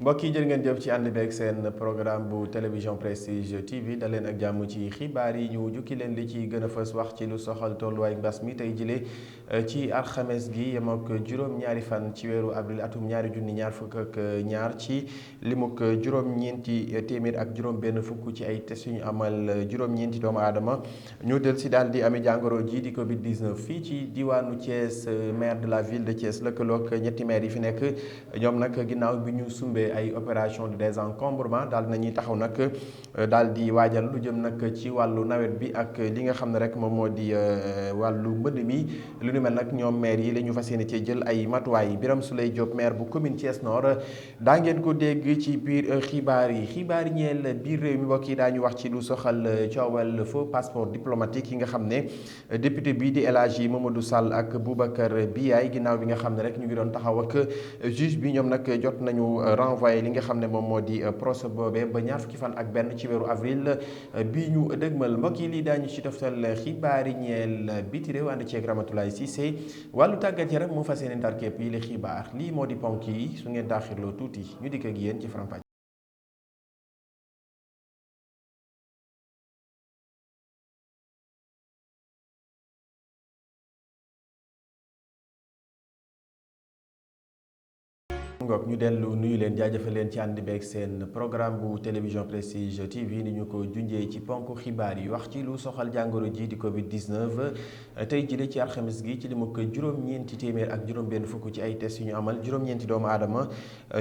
mbokk yi jërë ngeen jëf ci ànd beeg seen programme bu télévision Prestige TV da leen ak jàmm ci xibaar yi ñu jukki leen li ci gën a fës wax ci lu soxal tolluwaay mbas mi tey jile ci alxames gi yem ak juróom-ñaari fan ci weeru avril atum 2022 ci limuk juróom-ñeenti téeméer ak juróom-benn fukk ci ay test yu ñu amal juróom-ñeenti doomu aadama ñu del si daal di amee jàngoro ji di Covid 19 fii ci diwaanu Thiès maire de la ville de Thiès lëkkaloog ñetti maire yi fi nekk ñoom nag ginnaaw bi ñu sumbee ay opération de désencombrement daal nañuy taxaw nag daal di waajal lu jëm nag ci wàllu nawet bi ak li nga xam ne rek moom moo di wàllu mbënd mi lu ñu mel nag ñoom maire yi la ñu fas yéene cee jël ay matuwaay Birame Souleye Diop maire bu commune Thiès Nord daa ngeen ko dégg ci biir xibaar yi ñeel biir réew mi mbokk yi daañu wax ci lu soxal coowal faux passeport diplomatique yi nga xam ne député bii di El Hadji Mamadou Sall ak Boubacar Biaye ginnaaw bi nga xam ne rek ñu ngi doon taxaw ak juge bi ñoom nag jot nañu renvoyé li nga xam ne moom moo di procès boobee ba ñaar fukki fan ak benn ci weeru avril bii ñu dëgmal mbokk yi lii daañu ci toftal xibaar yi ñeel biti réew ànd ceeg Ramatoulaye Cissé wàllu tàggat yaram moo fas yéene ndar képp yi li xibaar lii moo di ponk yi su ngeen taaxirloo tuuti ñu dikk ak yéen ci faram-fàcce. ngoog ñu dellu nuyu leen jaajëfal leen ci ànd beeg seen programme bu télévision Prestige TV ni ñu ko junjee ci ponk xibaar yi wax ci lu soxal jàngoro ji di Covid 19 tey jii ci alxames gi ci li mu ko juróom-ñeenti téeméer ak juróom-benn fukk ci ay test yu ñu amal juróom-ñeenti doomu aadama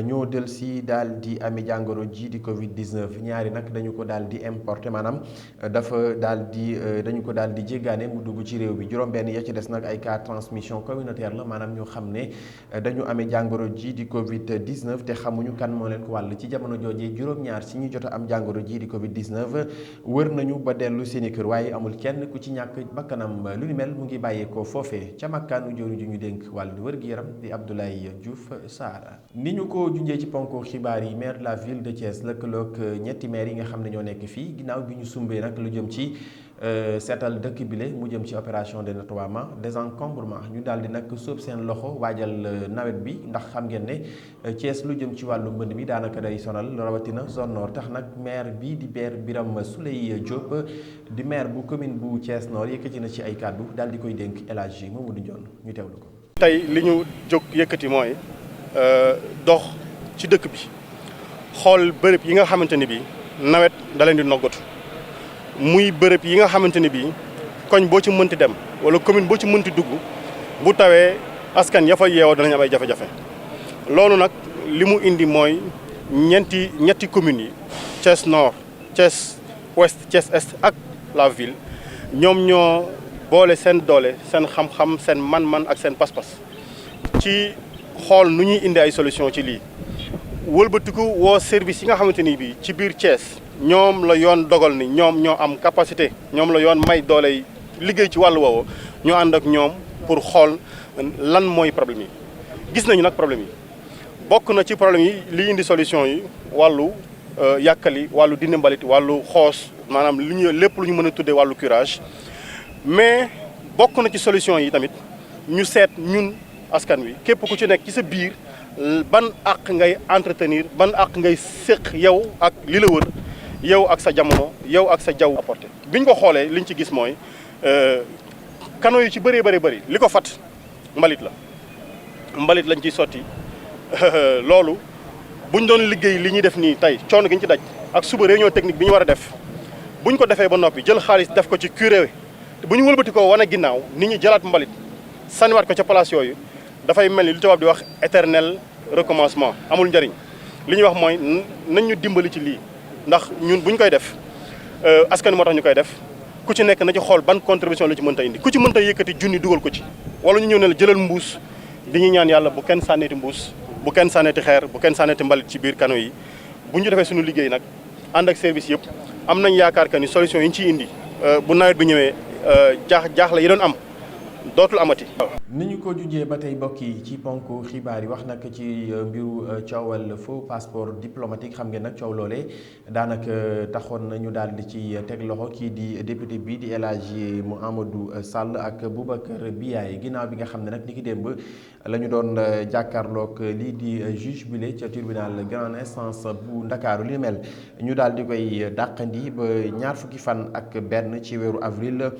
ñoo del si daal di amee jàngoro ji di Covid 19 ñaari nag dañu ko daal di importé maanaam dañu ko daal di jéggaane mu dugg ci réew bi juróom-benn ya ci des nag ay cas transmission communautaire la maanaam ñu xam ne dañu amee jàngoro ji di Covid 19 te xamuñu kan moo leen ko wàll ci jamono joojee juróom-ñaar si ñu jot a am jàngoro ji di Covid 19 wër nañu ba dellu seeni kër waaye amul kenn ku ci ñàkk bakkanam lu ni mel mu ngi bàyyeekoo foofee ca makkaanu jooru ju ñu dénk wàllu wër-gi-yaram di Abdoulaye Diouf Sarr. ni ñu ko junjee ci ponk xibaar yi maire de la ville de Thiès lëkkaloog ñetti maire yi nga xam ne ñoo nekk fii ginnaaw bi ñu sumbee nag lu jëm ci seetal dëkk bile mu jëm ci opération de nettoiement désencombrement ñu daal di nag sóob seen loxo waajal nawet bi ndax xam ngeen ne Thiès lu jëm ci wàllu mbënd mi daanaka day sonal rawatina zone nord tax nag maire bii di Birame Souleye Diop di maire bu commune bu Thiès Nord yëkkati na ci ay kàddu daal di koy dénk El Hadji Mamadou Ndione ñu teewlu ko. tey li ñu jóg yëkkati mooy dox ci dëkk bi xool bërëb yi nga xamante ni bi nawet da leen di noggatu muy bërëb yi nga xamante ni bii koñ boo ci mënti dem wala commune boo ci mënti dugg bu tawee askan ya fa yeewoo danañ am ay jafe-jafe loolu nag li mu indi mooy ñetti communes yi Thiès Nord Thiès Ouest Thiès Est ak la ville ñoom ñoo boole seen doole seen xam-xam seen man-man ak seen pas-pas ci xool nu ñuy indi ay solution ci lii wëlbatiku woo service yi nga xamante ni bii ci biir Thiès ñoom la yoon dogal ni ñoom ñoo am capacité ñoom la yoon may doole liggéey ci wàllu woowu ñu ànd ak ñoom pour xool lan mooy problème yi. gis nañu nag problème yi bokk na ci problème yi li indi solution yi wàllu yàkkali wàllu dindi mbalit wàllu xoos maanaam lépp lu ñu mën a tuddee wàllu curage mais bokk na ci solution yi tamit ñu seet ñun askan wi képp ku ci nekk ci sa biir ban àq ngay entretenir ban àq ngay séq yow ak li la wër. yow ak sa jamono yow ak sa jaww apporté biñ ko xoolee liñ ci gis mooy canaux yu ci bëree bëri li ko fat mbalit lañ ciy sotti loolu buñ doon liggéey li ñuy def nii tey coono gi ñu ci daj ak suba réunion technique bi ñu war a def buñ ko defee ba noppi jël xaalis def ko ci curé bu ñu wëlbati ko wane ginnaaw nit ñi jëlaat mbalit sànniwaat ko ca place yooyu dafay mel ni lu tubaab di wax éternel recommencement amul njëriñ li ñuy wax mooy nañ ñu dimbali ci lii ndax ñun bu ñu koy def askan moo tax ñu koy def ku ci nekk na ci xool ban contribution la ci mënta indi ku ci mënta yëkkati junni dugal ko ci wala ñu ñëw ne la jëlal mbuus di ñu ñaan yàlla bu kenn sànneeti mbuus bu kenn sànneeti xeer bu kenn sànneeti mbalit ci biir canaux yi bu ñu defee suñu liggéey nag ànd ak service yëpp am nañ yaakaar que ni solution yi ñu ciy indi bu nawet bi ñëwee jaaxle yi doon am dootul amati. ni ñu ko jujjee ba tey mbokk yi ci ponk xibaar yi wax nag ci mbiru coowal faux passeport diplomatique xam ngeen nag coow loolee daanaka taxoon nañu daal di ci teg loxo kii di député bi di El Hadji Mouhamadou Sall ak Boubacar Biaye ginnaaw bi nga xam ne nag ni ki démb la ñu doon jàkkaarloog lii di juge bile ca tribunal grande instance bu Ndakaaru li mel ñu daal di koy dàqandi ba ñaar fukki fan ak benn ci weeru avril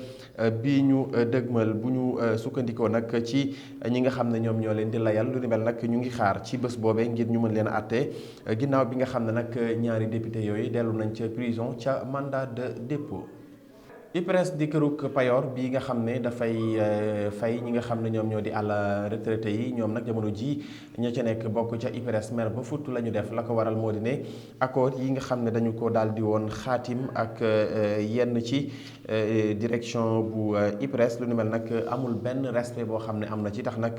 bi ñu dëgmal bu ñu sukkandikoo nag ci ñi nga xam ne ñoom ñoo leen di layal lu ni mel nag ñu ngi xaar ci bés boobee ngir ñu mën leen a àtte ginnaaw bi nga xam ne nag ñaari député yooyu dellu nañ ca prison ca mandat de dépôt. IPRES di kërug payoor bi nga xam ne dafay fay ñi nga xam ne ñoom ñoo di àll retraité yi ñoom nag jamono ji ña ca nekk bokk ca IPRES mer ba futt la ñu def la ko waral moo di ne accord yi nga xam ne dañu ko daal di woon xaatim ak yenn ci direction bu IPRES lu ni mel nag amul benn respect boo xam ne am na ci tax nag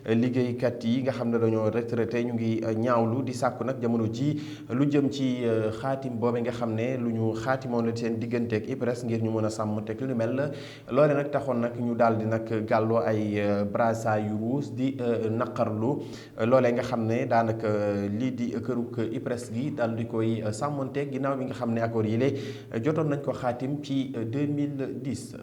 liggéeykat yi nga xam ne dañoo retraité ñu ngi ñaawlu di sàkku nag jamono ji lu jëm ci xaatim boobe nga xam ne lu ñu xaatimoon la seen diggante ak IPRES ngir ñu mën a sàmm teg lu ni mel loole nag taxoon nag ñu daal di nag gàlloo ay brassard yu rouge di naqarlu loolee nga xam ne daanaka lii di kërug IPRES gi daal di koy sàmmonteeg ginnaaw bi nga xam ne accord yi lée jotoon nañ ko xaatim ci 2010.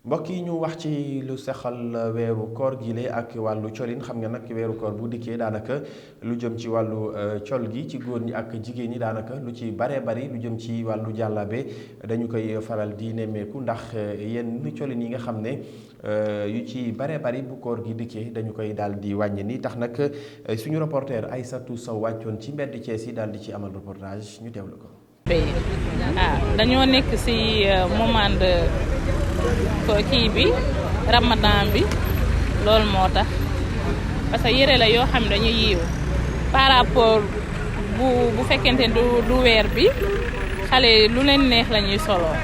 mbokk yi ñu wax ci lu sexal weeru koor gile ak wàllu colin xam nga nag weeru koor bu dikkee daanaka lu jëm ci wàllu col gi ci góor ñi ak jigéen ñi daanaka lu ci baree bari lu jëm ci wàllu jàllabe dañu koy faral di nemmeeku ndax yenn colin yi nga xam ne yu ci baree bari bu koor gi dikkee dañu koy daal di wàññi ni tax nag suñu reporter Aïssatou Sow wàccoon ci mbedd Thiès yi daal di ci amal reportage ñu teewlu ko. dañoo nekk ci moment de kii bi ramadan bi loolu moo tax parce que yére la yoo xam ne dañuy yiiw par rapport bu fekkente du weer bi xale lu leen neex la ñuy soloo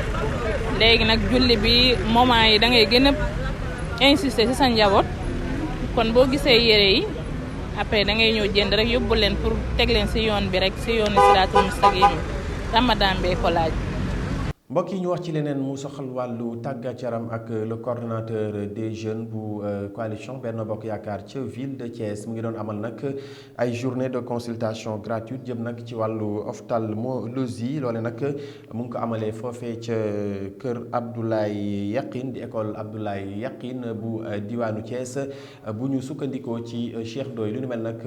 léegi nag julli bi moment yi da ngay gën a insister ci sa njaboot kon boo gisee yére yi après da ngay ñëw jënd rek yóbbu leen pour teg leen ci yoon bi rek ci yoonu siraatul mustaqim ramadan bee ko laaj. mbokk yi ñu wax ci leneen mu soxal wàllu tàggat yaram ak le coordonnateur des jeunes bu coalition Benno Bokk Yaakaar ca ville de Thiès mu ngi doon amal nag ay journée de consultation gratuite jëm nag ci wàllu ophtalmologie loole nag mu ngi ko amalee foofee ca kër Abdoulaye Yaqin di école Abdoulaye Yaqin bu diwaanu Thiès bu ñu sukkandikoo ci Cheikh Ndoye lu ni mel nag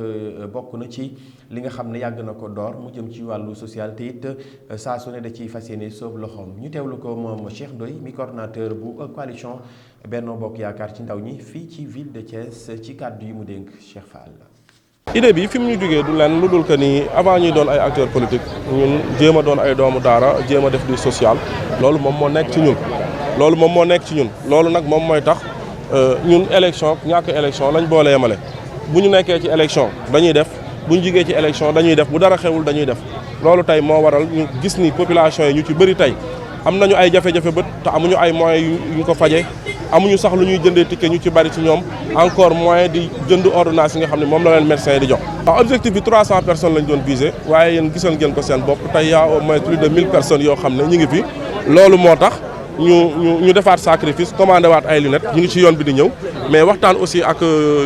bokk na ci li nga xam ne yàgg na ko door mu jëm ci wàllu social te it saa su ne da ciy fas yéene soob loxoom ñu teewlu ko moom Cheikh Ndoye mi coordonnateur bu coalition Benno Bokk Yaakaar ci ndaw ñi fii ci ville de Thiès ci kàddu yi mu dénk Cheikh Fall. idée bi fi mu ñu jógee du leen lu dul que ni avant ñuy doon ay acteurs politiques ñun jéem a doon ay doomu daara jéem a def du social loolu moom moo nekk ci ñun. loolu nag moom mooy tax ñun élection ñàkk élection lañ boole yemale bu ñu nekkee ci élection dañuy def bu ñu jugee ci élection dañuy def bu dara xewul dañuy def loolu tey moo waral ñu gis ni population yi ñu ci bëri tey. am nañu ay jafe-jafe bët te amuñu ay moyens yu ñu ko faje amuñu sax lu ñuy jëndee ticket ñu ci bari ci ñoom encore moyen di jënd ordonnance yi nga xam ne moom la leen médecin yi di jox. waaw objectif bi 300 personnes lañ doon visé waaye yéen gisal ngeen ko seen bopp tey y a au moins plus de 1000 personnes yoo xam ne ñu ngi fi loolu moo tax ñu defaat sacrifice commandé waat ay lunettes ñu ngi ci yoon bi di ñëw mais waxtaan aussi ak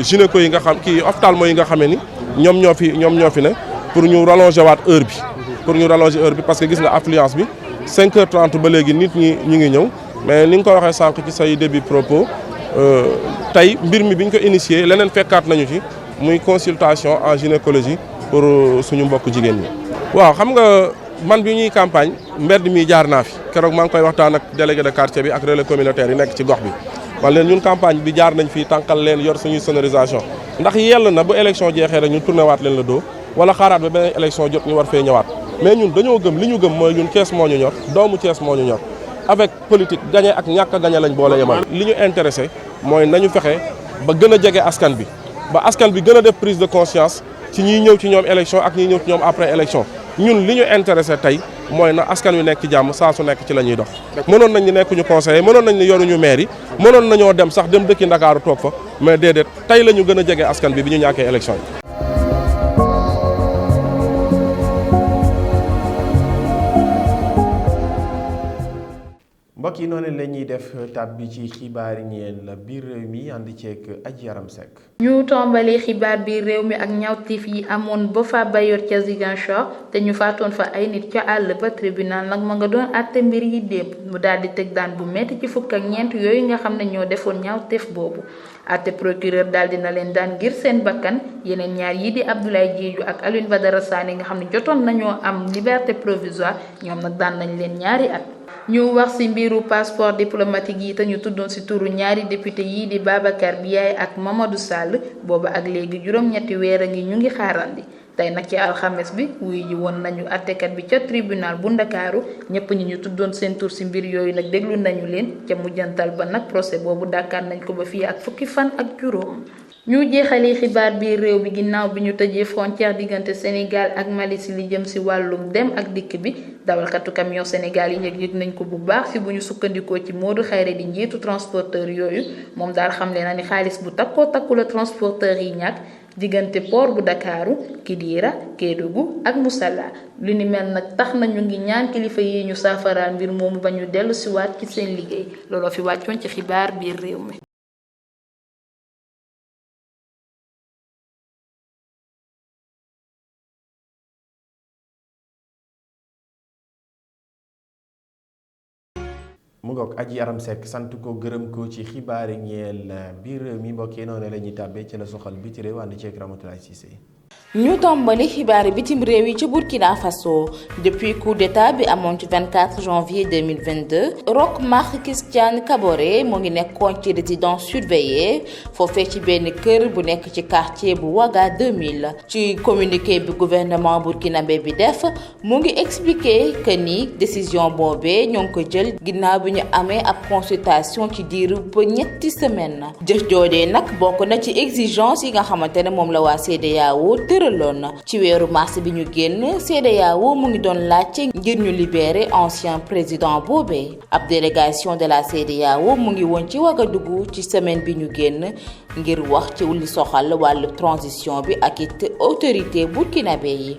gynéco yi nga xam kii ophtalmo yi nga xamee ni ñoom ñoo fi ne pour ñu rallonger waat heure bi parce que gis nga affluence bi 5h30 ba léegi nit ñi ñu ngi ñëw mais ni nga ko waxee sànq ci say début propos tey mbir mi bi ñu ko initié leneen fekkaat nañu ci muy consultation en gynécologie pour suñu mbokk jigéen ñi. waaw xam nga man bi ñuy campagne mbedd mi jaar naa fi keroog maa ngi koy waxtaan ak délégué de quartier bi ak relais communautaire yi nekk ci gox bi man leen ñun campagne bi jaar nañ fii tànkal leen yor suñuy sonorisation ndax yell na bu élection jeexee rek ñu tourné waat leen la doo wala xaaraat ba beneen élection jot ñu war fee ñëwaat. mais ñun dañoo gëm li ñu gëm mooy ñun Thiès moo ñu ñor doomu Thiès moo ñu ñor avec politique gagné ak ñàkk a gagné lañ boole yemal. li ñu intéressé mooy nañu fexe ba gën a jege askan bi ba askan bi gën a def prise de conscience ci ñiy ñëw ci ñoom élection ak ñiy ñëw ci ñoom après élection ñun li ñu intéressé tey mooy na askan wi nekk ci jàmm saa su nekk ci la ñuy dox. mënoon nañ ni nekkuñu conseiller mënoon nañ ni yoruñu maire yi mënoon nañoo dem sax dem dëkki Ndakaaru toog fa mais déedéet tey la ñu gën a jege askan bi ñu ñàkkee élection yi. mbokk mbokk yi noonu la ñuy def tab bi ci xibaar yi ñeel biir réew mi ànd ceeg Adji Yaram Seck. ñu tombali xibaar biir réew mi ak ñaawteef yi amoon ba fa Bayor ca Ziguinchor te ñu faatoon fa ay nit ca àll ba tribunal nag ma nga doon àtte mbir yi démb mu daal di teg daan bu metti ci fukk ak ñeent yooyu nga xam ne ñoo defoon ñaawteef boobu àtte procureur daal dina leen daan ngir seen bakkan yeneen ñaar yi di Abdoulaye Diédhiou ak Alioune Badara Sané nga xam ne jotoon nañoo am liberté provisoire ñoom nag daan nañ leen ñaari at. ñu wax ci mbiru passeport diplomatique yi te ñu tuddoon ci turu ñaari député yi di Babacar Biaye ak Mamadou Sall booba ak léegi juróom-ñetti weer a ngi ñu ngi xaarandi tey nag ci alxames bi wuy ji woon nañu àttekat bi ca tribunal bu Ndakaaru ñëpp ñi ñu tuddoon seen tur ci mbir yooyu nag déglu nañu leen ca mujjantal ba nag procès boobu dàkkaat nañ ko ba fii ak fukki fan ak juróom. ñu jeexalee xibaar biir réew bi ginnaaw bi ñu tëjee frontière diggante Sénégal ak Mali ci li jëm ci wàllum dem ak dikk bi dawalkatu camion Sénégal yi yëg nañ ko bu baax ci bu ñu sukkandikoo ci Modou Khayre di njiitu transporteur yooyu moom daal xamle na ni xaalis bu takku la transporteur yi ñàkk diggante port bu Dakaaru Kidira Kédougou ak Moussala lu ni mel nag tax na ñu ngi ñaan kilifa yi ñu saafaraal mbir moomu ba ñu dellu ci waat ci seen liggéey looloo fi wàccoon ci xibaar biir réew mi. mu ngoog Adji Yaram Seck sant ko gërëm ko ci xibaar yi ñeel biir réew mi mbokk yi noonu la ñuy tàbbee ci la soxal biti réew ànd ceeg Ramatoulaye Cissé. ñu tombali xibaari bitim réew yi ci Burkina Faso depuis coup d'état bi amoon ci 24 janvier 2022 Roch Marc Christian Kaboré mu ngi nekkoon ci résidence surveillée foofee ci benn kër bu nekk ci quartier bu Ouaga 2000 ci communiqué bi gouvernement burkinabé bi def mu ngi expliqué que ni décision boobee ñoo ngi ko jël ginnaaw bi ñu amee ab consultation ci diiru ba ñetti semaine jëf joodee nag bokk na ci exigence yi nga xamante ne moom la waa CEDEAO ci weeru mars bi ñu génn CEDEAO mu ngi doon laajte ngir ñu libérer ancien président boobee ab délégation de la CEDEAO mu ngi woon ci Ouagadougou ci semaine bi ñu génn ngir wax ci li soxal wàllu transition bi ak it autorité burkinabé yi.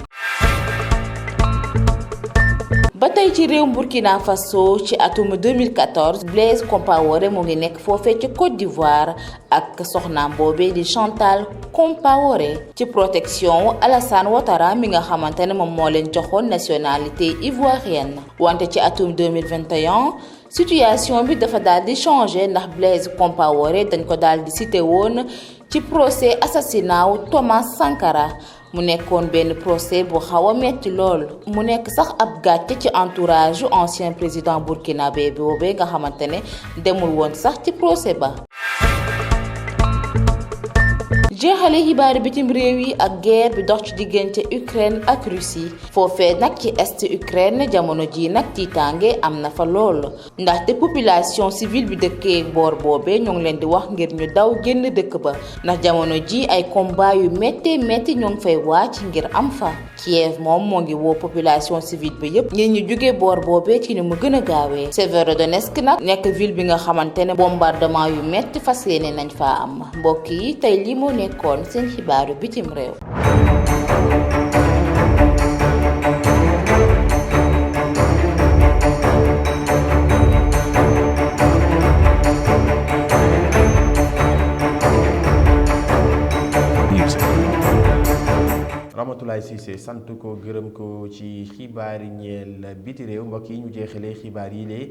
ba tey ci réew Burkina Faso ci atum 2014 Blaise Compaoré mu ngi nekk foofee ci Côte d'Ivoire ak soxnaam boobee di Chantal Compaoré ci protection Alassane Ouattara mi nga xamante ne moom moo leen joxoon nationalité ivoirienne wante ci atum 2021 situation bi dafa daal di changer ndax Blaise Compaoré dañ ko daal di cité woon ci procès assassinat wu Thomas Sankara mu nekkoon benn procès bu xaw a metti lool mu nekk sax ab gàcce ci entourage ancien président burkinabé boobee nga xamante ne demul woon sax ci procès ba. jeexale xibaari bitim réew yi ak guerre bi dox ci diggante Ukraine ak Russie foofee nag ci est Ukraine jamono ji nag tiitaange am na fa lool ndaxte population civile bi dëkkee boor boobee ñoo ngi leen di wax ngir ñu daw génn dëkk ba ndax jamono ji ay combat yu méttee métti ñoo ngi fay wàcc ngir am fa Kiev moom moo ngi woo population civile bi yépp ngir ñu jóge boor boobee ci ni mu gën a gaawee Severodonetsk nag nekk ville bi nga xamante ne bombardement yu métti fas yéene nañ faa am mbokk yi tey lii moo nekkoon seen xibaaru bitim réew. Ramatoulaye Cissé sant ko gërëm ko ci xibaar yi ñeel biti réew mbokk yi ñu jeexalee xibaar yi lee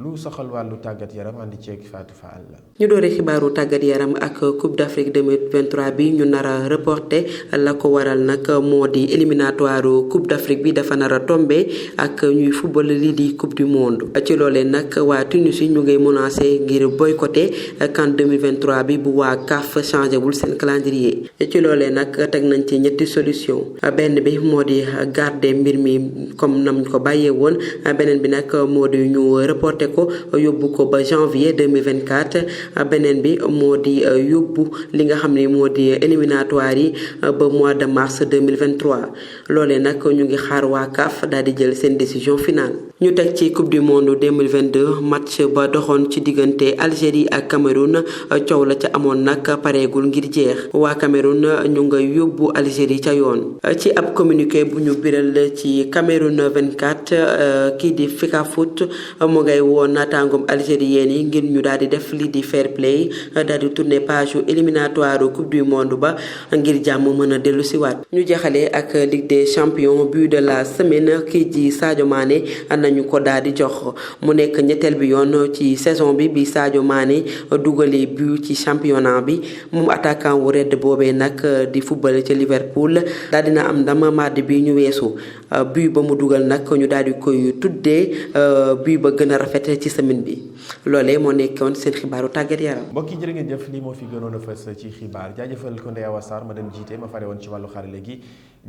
lu soxal wàllu tàggat yaram andi ceeg Fatou Fall. ñu doore xibaaru tàggat yaram ak Coupe d'Afrique 2023 bi ñu nar a reporté la ko waral nag moo di éliminatoire Coupe d'Afrique bi dafa nar a tombé ak ñuy football lii di Coupe du Monde ci loolee nag waa Tunisie ñu ngay menacé ngir boycotté CAN 2023 bi bu waa CAF changé wul seen calendrier ci loolee nag teg nañ ci ñetti solution benn bi moo di garder mbir mi comme nam ko bàyyee woon beneen bi nag moo di ñu reporté ko yóbbu ko ba janvier 2024 beneen bi moo di yóbbu li nga xam ne moo di éliminatoire yi ba mois de mars 2023 loolee nag ñu ngi xaar waa CAF daal di jël seen décision finale. ñu teg ci coupe du monde 2022 match ba doxoon ci diggante Algérie ak Cameroun coow la ca amoon nag pareegul ngir jeex waa Cameroun ñu nga yóbbu Algérie ca yoon woon. ci ab communiqué bu ñu biral ci Cameroun 24 kii di Fecafoot mu ngay woon naataangoom algériens yi ngir ñu daal di def lii di fair play daal di tourner page éliminatoire coupe du monde ba ngir jàmm mën a dellu si waat. ñu jeexalee ak Ligue des champions but de la semaine kii di Sadio Mané nañu ko daal di jox mu nekk ñetteel bi yoon ci saison bi Sadio Mané dugalee but ci championnat bi moom attaquant wu Red boobee nag di football ci Liverpool daal dina am ndam mardi bi ñu weesu but ba mu dugal nag ñu daal di koy tuddee but ba gën a rafet ci semaine bi loolee moo nekkoon seen xibaaru tàggat yaram. mbokk yi jërë ngeen jëf lii moo fi gënoon a fës ci xibaar jaajëfal ko Ndeye Awa Sarr ma dem jiite ma fare woon ci wàllu xarale gi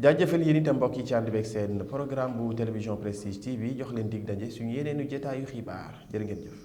jaajëfal yéen itam mbokk yi ci ànd beeg seen programme bu télévision Prestige TV jox leen dig daje suñu yeneenu jotaayu xibaar jërë ngeen jëf.